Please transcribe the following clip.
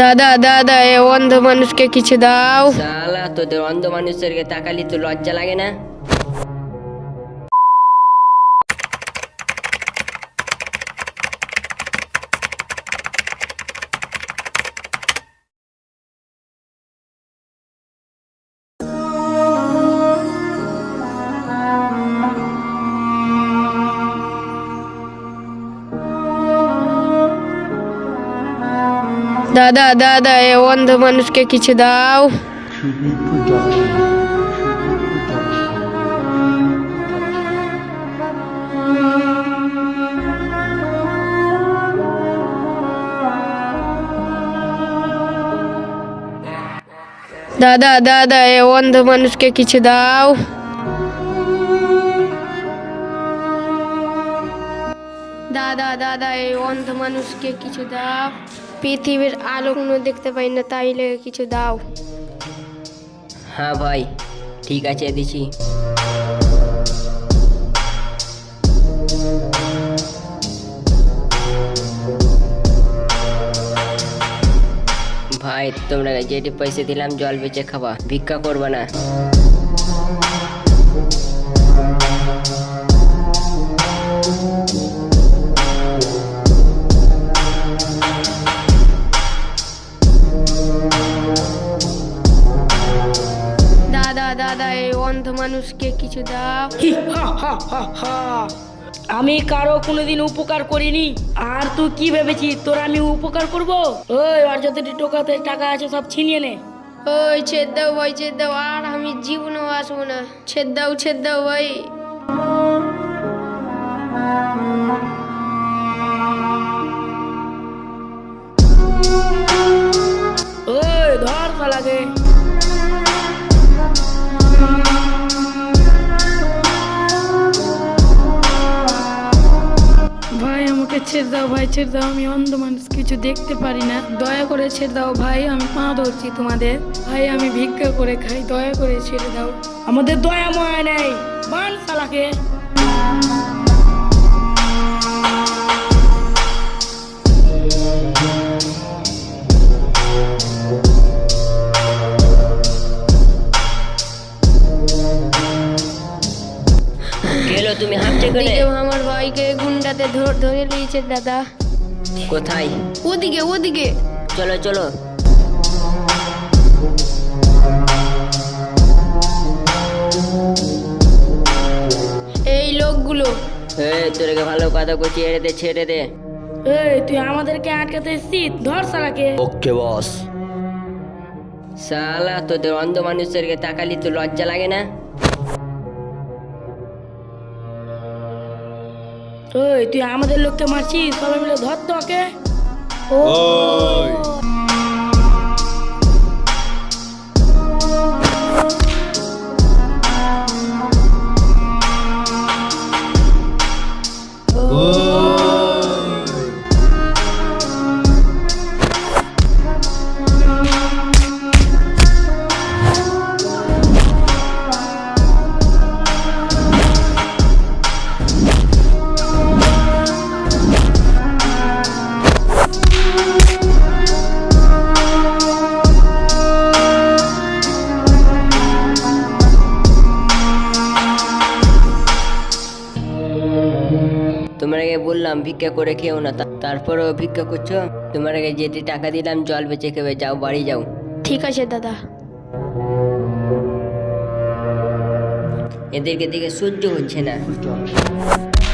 দাদা দাদা এ অন্ধ মানুষকে কিছু দাও। শালা তোদের অন্ধ মানুষদেরকে তাকালি তো লজ্জা লাগে না? দাদা দাদা এ অন্ধ মানুষকে কিছু দাও। Shubi Production. Shubi Production. দাদা দাদা এ অন্ধ মানুষকে কিছু দাও। দাদা দাদা এই অন্ধ মানুষকে কিছু দাও। পৃথিবীর আলো কোনো দেখতে পাই না, তাই লেগে কিছু দাও। হ্যাঁ ভাই, ঠিক আছে দিছি। ভাই তোমরা যেটি পয়সা দিলাম জল বেচে খাবা, ভিক্ষা করবা না। দাদা দাদা এই অন্ধ মানুষকে কিছু দাও। আমি কারো কোনোদিন উপকার করিনি, আর তুই কি ভেবেছিস তোর আমি উপকার করব? ওই আর যতটি টোকাতে টাকা আছে সব ছিনিয়ে নে। ওই ছেদ দাও ভাই, ছেদ দাও, আর আমি জীবনেও আসবো না। ছেদ দাও ভাই। ওই ধর শালাকে। ভাই আমাকে ছেড়ে দাও, ভাই ছেড়ে দাও, আমি অন্ধ মানুষ, কিছু দেখতে পারি না, দয়া করে ছেড়ে দাও ভাই, আমি পা ধরছি তোমাদের, ভাই আমি ভিক্ষা করে খাই, দয়া করে ছেড়ে দাও, আমাদের দয়া ময়া নেই, মান শালাকে। গেলো তুমি হাঁটছে করে? ওদিকে আমার ভাইকে গুন্ডাতে ধরে নিয়েছে দাদা। কোথায়? ওদিকে। চলো চলো। এই লোকগুলো। তোরকে ভালো কথা করছি, ছেড়ে দে। এই তুই আমাদেরকে আটকাতে এসছিস, ধর শালাকে। Okay, boss. শালা তোদের অন্ধ মানুষদেরকে তাকালি তো লজ্জা লাগে না? ওই তুই আমাদের লোককে মারছিস, সবাই মিলে ধর তো ওকে। ও তোমাকে বললাম ভিক্ষা করে খেও না, তারপরেও ভিক্ষা করছো। তোমাকে যেটি টাকা দিলাম জল বেচে খেবে, যাও বাড়ি যাও। ঠিক আছে দাদা। এদেরকে দিকে সহ্য হচ্ছে না। Production.